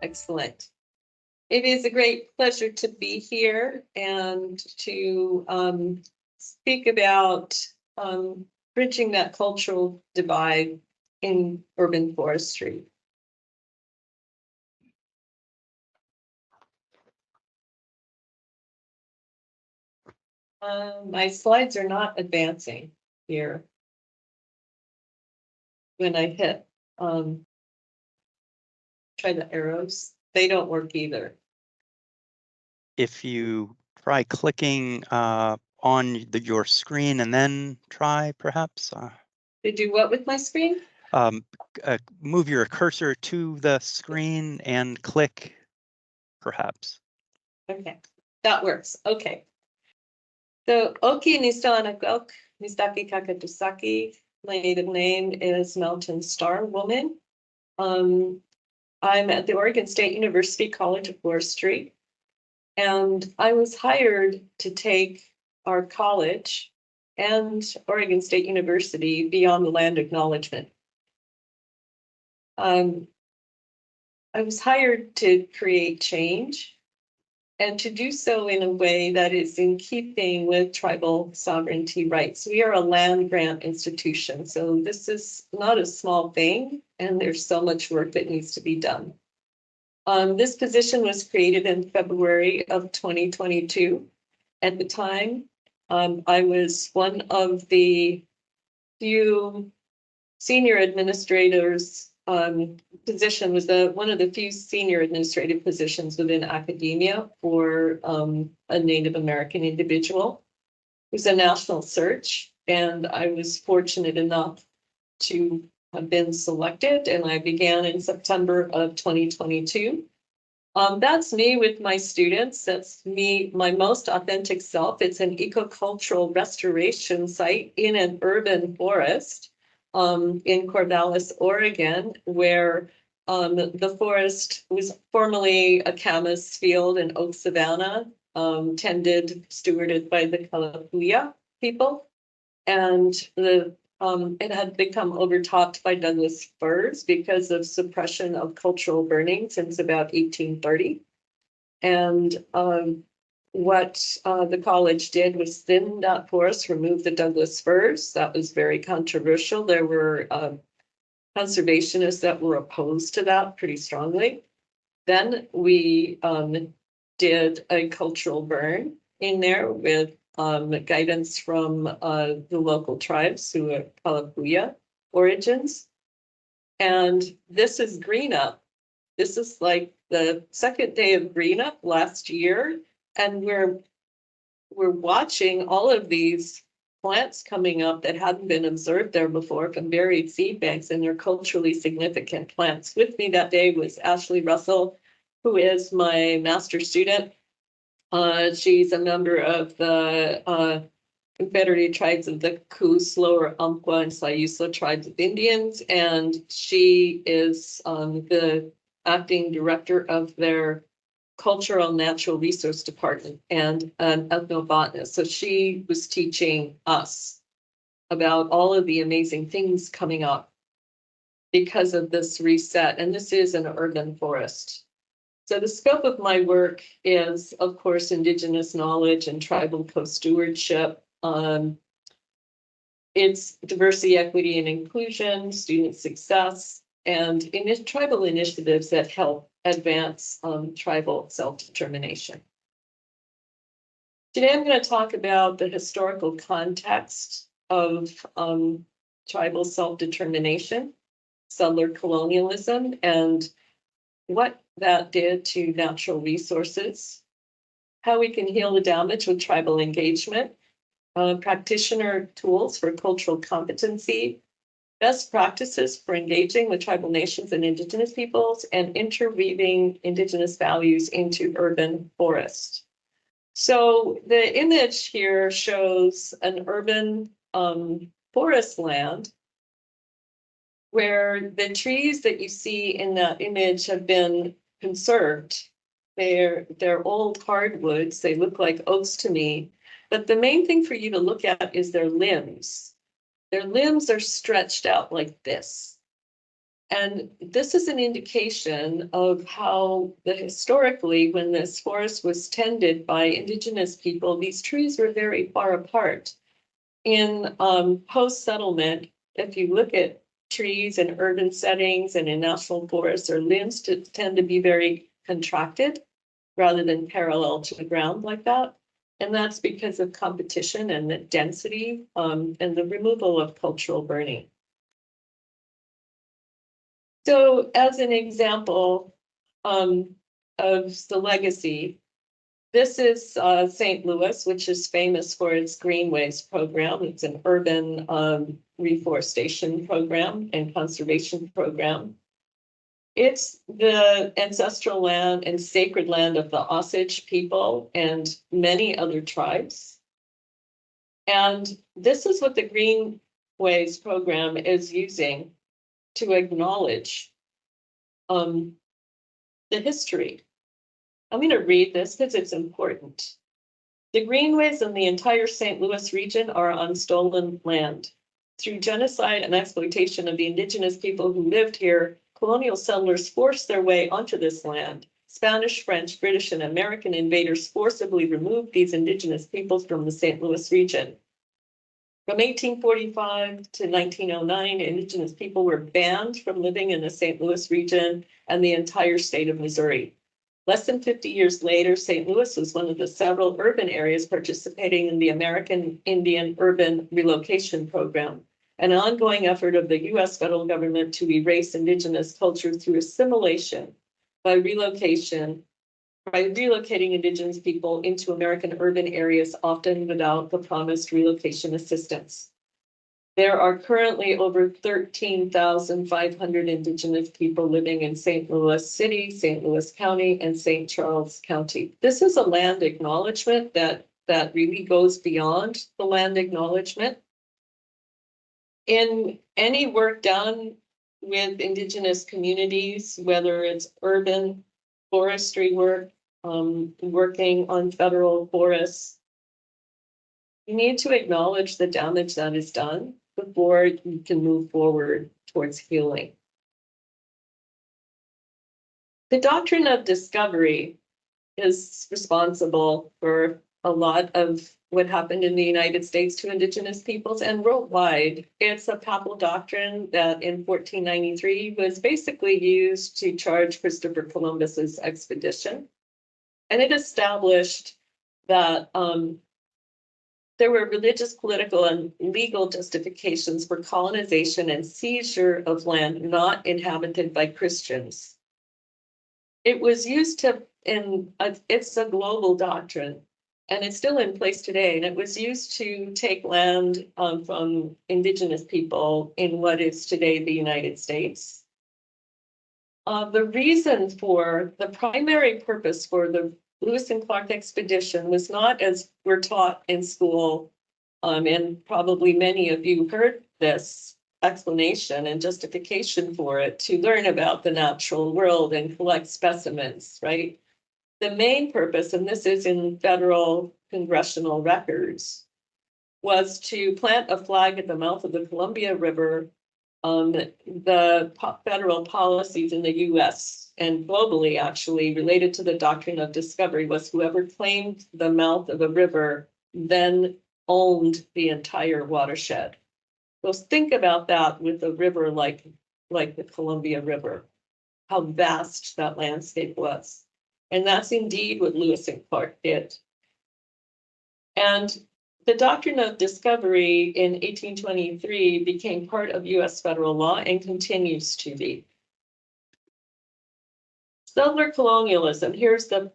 Excellent. It is a great pleasure to be here and to speak about bridging that cultural divide in urban forestry. My slides are not advancing here when I hit try the arrows. They don't work either. If you try clicking on your screen and then try, perhaps. To do what with my screen? Move your cursor to the screen and click, perhaps. Okay, that works. Okay. So Oki Nistanagok, Nistaki Kakatusaki. My native name is Mountain Star Woman. I'm at the Oregon State University College of Forestry, and I was hired to take our college and Oregon State University beyond the land acknowledgement. I was hired to create change and to do so in a way that is in keeping with tribal sovereignty rights. We are a land grant institution, so this is not a small thing, and there's so much work that needs to be done. This position was created in February of 2022. At the time, I was one of the few senior administrators. Position was one of the few senior administrative positions within academia for a Native American individual. It was a national search, and I was fortunate enough to have been selected, and I began in September of 2022. That's me with my students. That's me, my most authentic self. It's an ecocultural restoration site in an urban forest in Corvallis, Oregon, where the forest was formerly a camas field and oak savanna, stewarded by the Kalapuya people. And it had become overtopped by Douglas firs because of suppression of cultural burning since about 1830. And what the college did was thin that forest, remove the Douglas firs. That was very controversial. There were conservationists that were opposed to that pretty strongly. Then we did a cultural burn in there with guidance from the local tribes who are Kalapuya origins. And this is green up. This is like the second day of green up last year. And we're watching all of these plants coming up that hadn't been observed there before from buried seed banks, and they're culturally significant plants. With me that day was Ashley Russell, who is my master student. She's a member of the Confederated Tribes of the Coos, Lower Umpqua, and Sayusa tribes of Indians, and she is the acting director of their Cultural Natural Resource Department and an ethnobotanist. So she was teaching us about all of the amazing things coming up because of this reset. And this is an urban forest. So the scope of my work is, of course, Indigenous knowledge and tribal co-stewardship. It's diversity, equity, and inclusion, student success, and tribal initiatives that help advance tribal self-determination. Today, I'm going to talk about the historical context of tribal self-determination, settler colonialism, and what that did to natural resources, how we can heal the damage with tribal engagement, practitioner tools for cultural competency, best practices for engaging with tribal nations and Indigenous peoples, and interweaving Indigenous values into urban forest. So the image here shows an urban forest land where the trees that you see in that image have been conserved. They're old hardwoods. They look like oaks to me. But the main thing for you to look at is their limbs. Their limbs are stretched out like this. And this is an indication of how historically, when this forest was tended by Indigenous people, these trees were very far apart. In post-settlement, if you look at trees in urban settings and in national forests, their limbs tend to be very contracted rather than parallel to the ground like that. And that's because of competition and the density and the removal of cultural burning. So as an example of the legacy, this is St. Louis, which is famous for its greenways program. It's an urban reforestation program and conservation program. It's the ancestral land and sacred land of the Osage people and many other tribes. And this is what the Greenways program is using to acknowledge the history. I'm going to read this because it's important. The greenways in the entire St. Louis region are on stolen land. Through genocide and exploitation of the Indigenous people who lived here, colonial settlers forced their way onto this land. Spanish, French, British, and American invaders forcibly removed these Indigenous peoples from the St. Louis region. From 1845 to 1909, Indigenous people were banned from living in the St. Louis region and the entire state of Missouri. Less than 50 years later, St. Louis was one of the several urban areas participating in the American Indian Urban Relocation Program, an ongoing effort of the U.S. federal government to erase Indigenous culture through assimilation by relocating Indigenous people into American urban areas, often without the promised relocation assistance. There are currently over 13,500 Indigenous people living in St. Louis City, St. Louis County, and St. Charles County. This is a land acknowledgement that really goes beyond the land acknowledgement. In any work done with Indigenous communities, whether it's urban forestry work, working on federal forests, you need to acknowledge the damage that is done before you can move forward towards healing. The doctrine of discovery is responsible for a lot of what happened in the United States to Indigenous peoples and worldwide. It's a papal doctrine that in 1493 was basically used to charge Christopher Columbus's expedition. And it established that there were religious, political, and legal justifications for colonization and seizure of land not inhabited by Christians. It was used it's a global doctrine, and it's still in place today. And it was used to take land from Indigenous people in what is today the United States. The reason for the primary purpose for the Lewis and Clark expedition was not, as we're taught in school, and probably many of you heard this explanation and justification for it, to learn about the natural world and collect specimens, right? The main purpose, and this is in federal congressional records, was to plant a flag at the mouth of the Columbia River. The federal policies in the US and globally actually related to the doctrine of discovery was whoever claimed the mouth of a river then owned the entire watershed. So think about that with a river like the Columbia River, how vast that landscape was. And that's indeed what Lewis and Clark did. And the doctrine of discovery in 1823 became part of US federal law and continues to be. Settler colonialism, here's the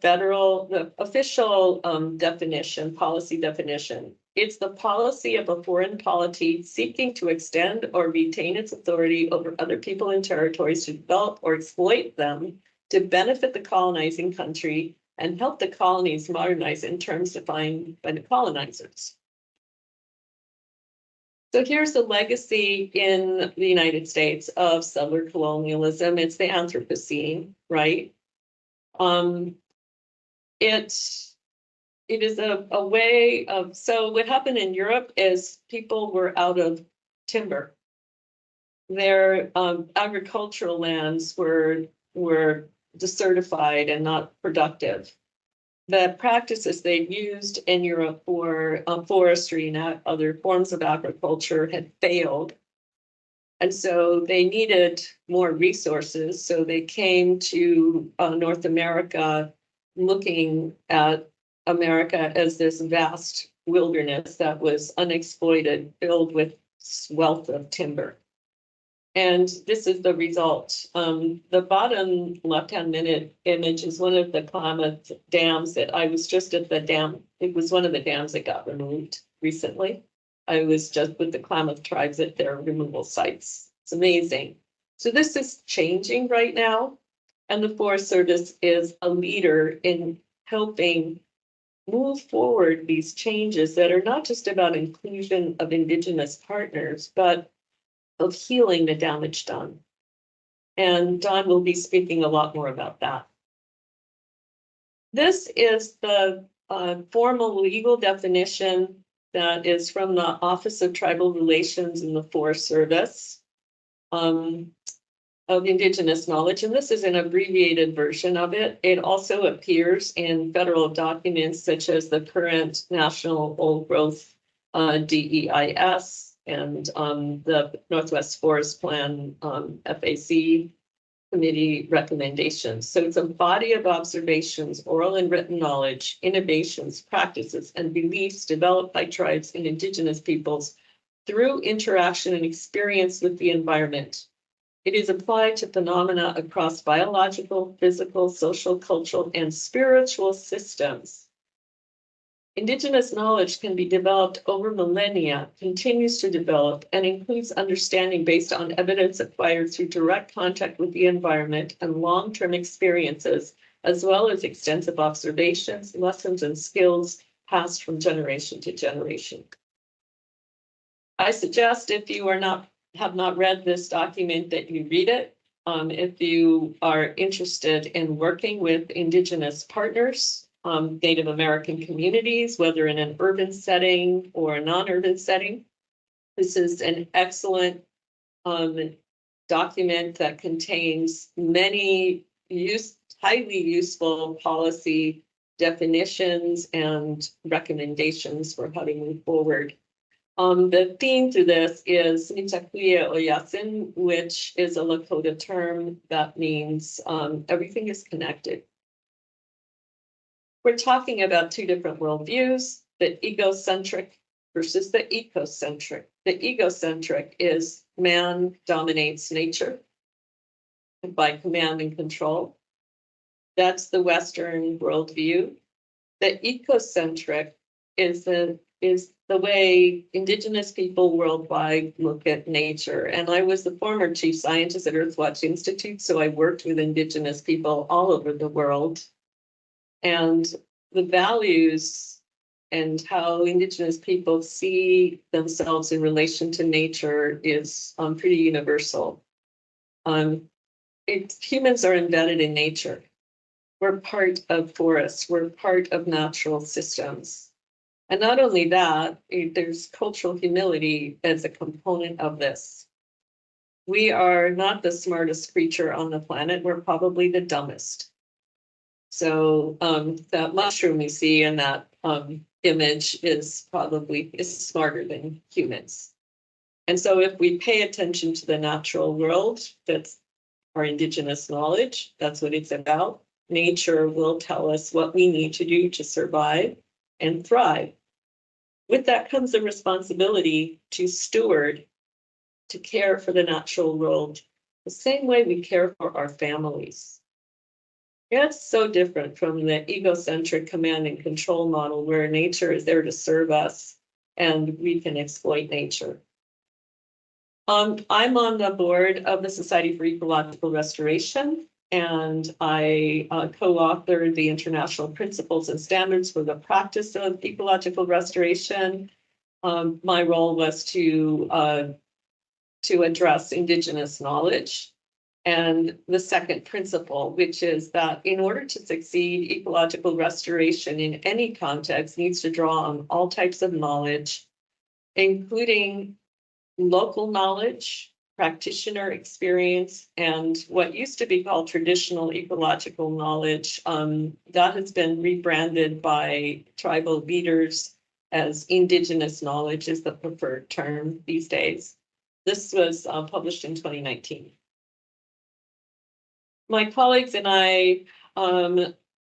official definition, policy definition. It's the policy of a foreign polity seeking to extend or retain its authority over other people and territories to develop or exploit them to benefit the colonizing country and help the colonies modernize in terms defined by the colonizers. So here's the legacy in the United States of settler colonialism. It's the Anthropocene, right? It is a way of, so what happened in Europe is people were out of timber. their agricultural lands were desertified and not productive. The practices they used in Europe for forestry and other forms of agriculture had failed. And so they needed more resources. So they came to North America, looking at America as this vast wilderness that was unexploited, filled with wealth of timber. And this is the result. The bottom left-hand image is one of the Klamath dams that I was just at the dam. It was one of the dams that got removed recently. I was just with the Klamath tribes at their removal sites. It's amazing. So this is changing right now. And the Forest Service is a leader in helping move forward these changes that are not just about inclusion of Indigenous partners, but of healing the damage done. And Don will be speaking a lot more about that. This is the formal legal definition that is from the Office of Tribal Relations in the Forest Service of Indigenous knowledge. And this is an abbreviated version of it. It also appears in federal documents such as the current National Old Growth DEIS and the Northwest Forest Plan FAC committee recommendations. So it's a body of observations, oral and written knowledge, innovations, practices, and beliefs developed by tribes and Indigenous peoples through interaction and experience with the environment. It is applied to phenomena across biological, physical, social, cultural, and spiritual systems. Indigenous knowledge can be developed over millennia, continues to develop, and includes understanding based on evidence acquired through direct contact with the environment and long-term experiences, as well as extensive observations, lessons, and skills passed from generation to generation. I suggest if you have not read this document that you read it. If you are interested in working with Indigenous partners, Native American communities, whether in an urban setting or a non-urban setting. This is an excellent document that contains many highly useful policy definitions and recommendations for how to move forward. The theme to this is Mitakuye Oyasin, which is a Lakota term that means everything is connected. We're talking about two different worldviews, the egocentric versus the ecocentric. The egocentric is man dominates nature by command and control. That's the Western worldview. The ecocentric is the way Indigenous people worldwide look at nature. And I was the former chief scientist at Earthwatch Institute, so I worked with Indigenous people all over the world. And the values and how Indigenous people see themselves in relation to nature is pretty universal. Humans are embedded in nature. We're part of forests. We're part of natural systems. And not only that, there's cultural humility as a component of this. We are not the smartest creature on the planet. We're probably the dumbest. So that mushroom you see in that image is smarter than humans. And so if we pay attention to the natural world, that's our Indigenous knowledge, that's what it's about. Nature will tell us what we need to do to survive and thrive. With that comes the responsibility to steward, to care for the natural world, the same way we care for our families. It's so different from the egocentric command and control model where nature is there to serve us and we can exploit nature. I'm on the board of the Society for Ecological Restoration, and I co-authored the International Principles and Standards for the Practice of Ecological Restoration. My role was to address Indigenous knowledge. And the second principle, which is that in order to succeed, ecological restoration in any context needs to draw on all types of knowledge, including local knowledge, practitioner experience and what used to be called traditional ecological knowledge. That has been rebranded by tribal leaders as Indigenous knowledge is the preferred term these days. This was published in 2019. My colleagues and I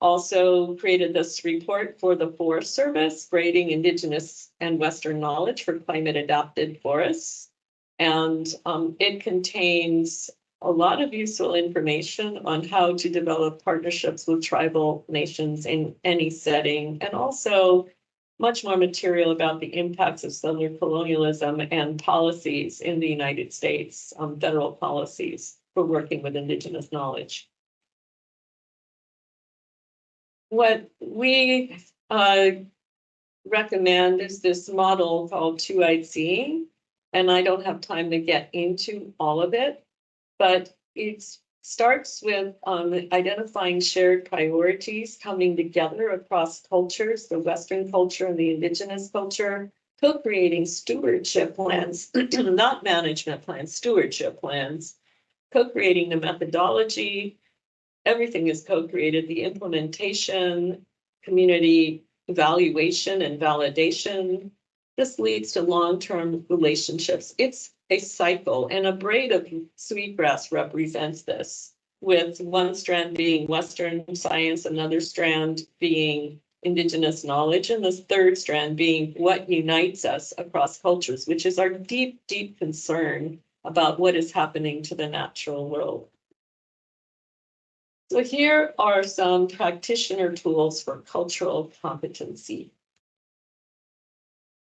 also created this report for the Forest Service, Grading Indigenous and Western Knowledge for Climate Adapted Forests. And it contains a lot of useful information on how to develop partnerships with tribal nations in any setting, and also much more material about the impacts of settler colonialism and policies in the United States, federal policies for working with Indigenous knowledge. What we recommend is this model called two-eyed seeing, and I don't have time to get into all of it, but it starts with identifying shared priorities, coming together across cultures, the Western culture and the Indigenous culture, co-creating stewardship plans, not management plans, stewardship plans, co-creating the methodology. Everything is co-created, the implementation, community evaluation and validation. This leads to long-term relationships. It's a cycle, and a braid of sweetgrass represents this, with one strand being Western science, another strand being Indigenous knowledge, and this third strand being what unites us across cultures, which is our deep, deep concern about what is happening to the natural world. So here are some practitioner tools for cultural competency.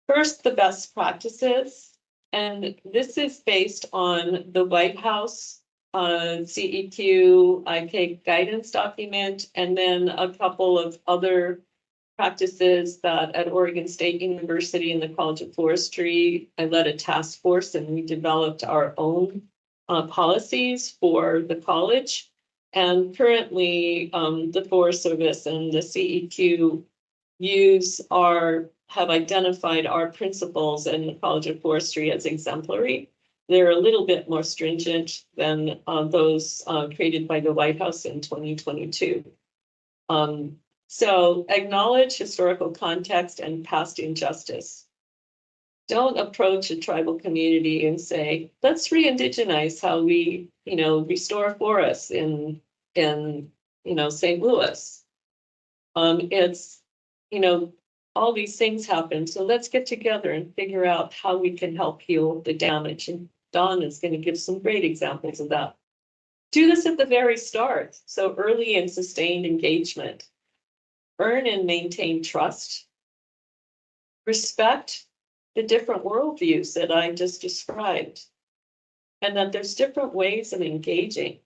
First, the best practices, and this is based on the White House CEQ IK guidance document, and then a couple of other practices that at Oregon State University in the College of Forestry, I led a task force and we developed our own policies for the college. And currently, the Forest Service and the CEQ have identified our principles in the College of Forestry as exemplary. They're a little bit more stringent than those created by the White House in 2022. So acknowledge historical context and past injustice. Don't approach a tribal community and say, let's re-indigenize how we, restore forests in St. Louis. It's, all these things happen. So let's get together and figure out how we can help heal the damage. And Dawn is going to give some great examples of that. Do this at the very start. So early and sustained engagement. Earn and maintain trust. Respect the different worldviews that I just described. And that there's different ways of engaging.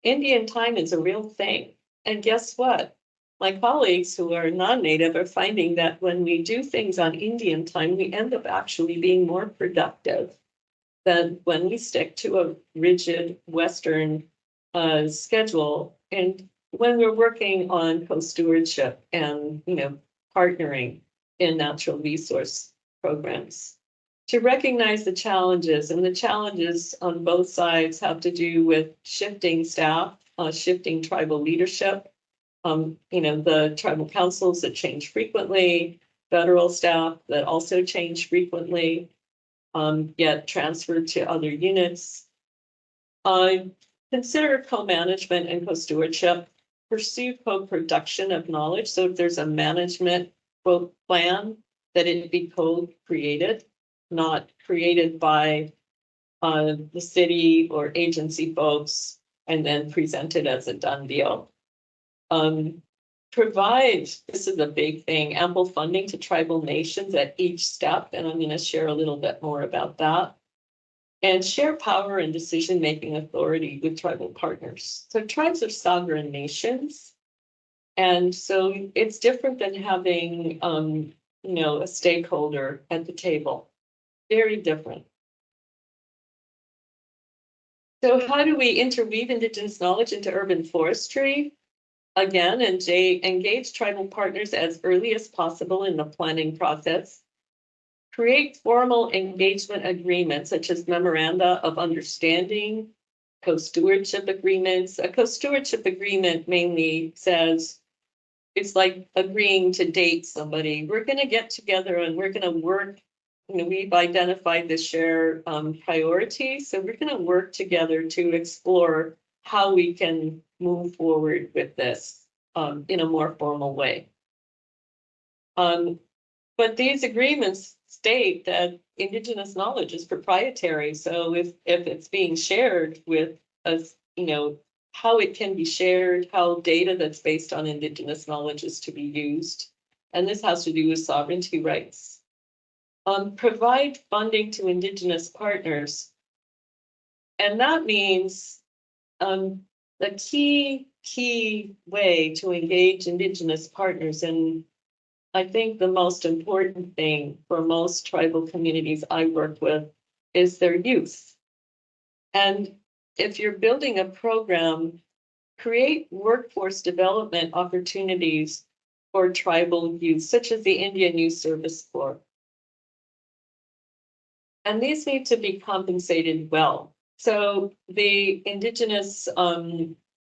Indian time is a real thing. And guess what? My colleagues who are non-native are finding that when we do things on Indian time, we end up actually being more productive than when we stick to a rigid Western schedule. And when we're working on co-stewardship and, partnering in natural resource programs. To recognize the challenges, and the challenges on both sides have to do with shifting staff, shifting tribal leadership, the tribal councils that change frequently, federal staff that also change frequently, get transferred to other units. Consider co-management and co-stewardship. Pursue co-production of knowledge. So if there's a management plan, that it be co-created, not created by the city or agency folks and then presented as a done deal. Provide, this is a big thing, ample funding to tribal nations at each step, and I'm going to share a little bit more about that. And share power and decision-making authority with tribal partners. So tribes are sovereign nations, and so it's different than having, a stakeholder at the table. Very different. So how do we interweave Indigenous knowledge into urban forestry? Again, engage tribal partners as early as possible in the planning process. create formal engagement agreements such as memoranda of understanding, co-stewardship agreements. A co-stewardship agreement mainly says it's like agreeing to date somebody. We're going to get together and we're going to work. We've identified the shared priorities, so we're going to work together to explore how we can move forward with this in a more formal way. But these agreements state that Indigenous knowledge is proprietary. So if it's being shared with us, how it can be shared, how data that's based on Indigenous knowledge is to be used. And this has to do with sovereignty rights. Provide funding to Indigenous partners. And that means the key way to engage Indigenous partners, and I think the most important thing for most tribal communities I work with is their youth. And if you're building a program, create workforce development opportunities for tribal youth, such as the Indian Youth Service Corps. And these need to be compensated well. So the Indigenous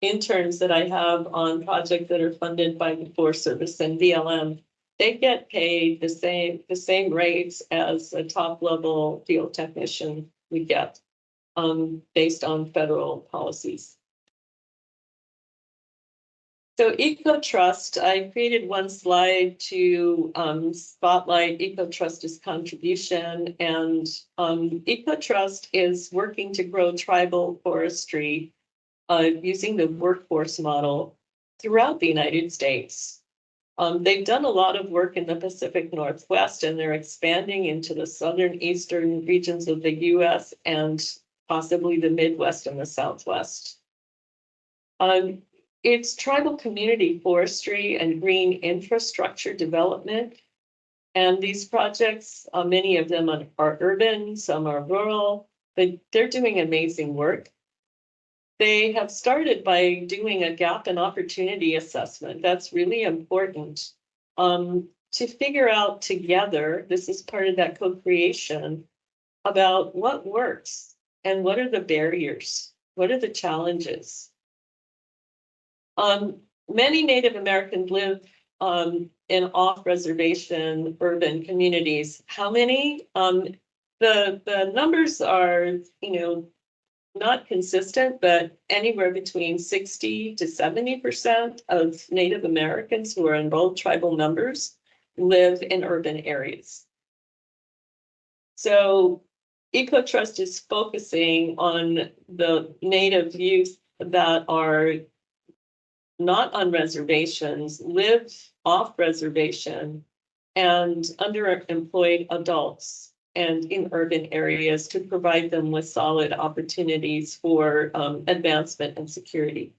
interns that I have on projects that are funded by the Forest Service and VLM, they get paid the same rates as a top level field technician we get based on federal policies. So EcoTrust, I created one slide to spotlight EcoTrust's contribution, and EcoTrust is working to grow tribal forestry using the workforce model throughout the United States. They've done a lot of work in the Pacific Northwest, and they're expanding into the southern eastern regions of the US and possibly the Midwest and the Southwest. It's tribal community forestry and green infrastructure development. And these projects, many of them are urban, some are rural, but they're doing amazing work. They have started by doing a gap and opportunity assessment. That's really important to figure out together, this is part of that co-creation, about what works and what are the barriers, what are the challenges. Many Native Americans live in off-reservation urban communities. How many? The numbers are, not consistent, but anywhere between 60 to 70% of Native Americans who are enrolled tribal members live in urban areas. So EcoTrust is focusing on the Native youth that are not on reservations, live off reservation, and underemployed adults and in urban areas to provide them with solid opportunities for advancement and security.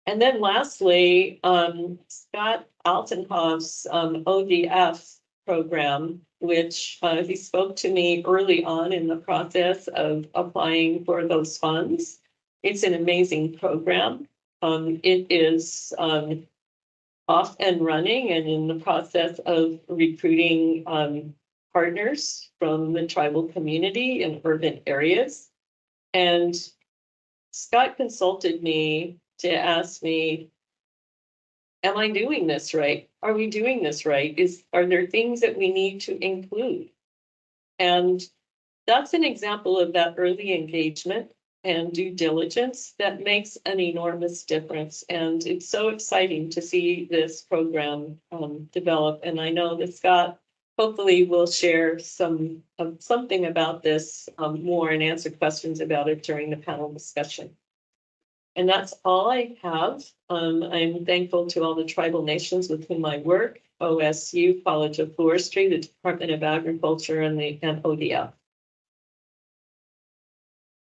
And then lastly, Scott Altenhoff's ODF program, which he spoke to me early on in the process of applying for those funds. It's an amazing program. It is off and running and in the process of recruiting partners from the tribal community in urban areas. And Scott consulted me to ask me, am I doing this right? Are we doing this right? Are there things that we need to include? And that's an example of that early engagement and due diligence that makes an enormous difference. And it's so exciting to see this program develop. And I know that Scott hopefully will share something about this more and answer questions about it during the panel discussion. And that's all I have. I'm thankful to all the tribal nations with whom I work, OSU, College of Forestry, the Department of Agriculture, and ODF.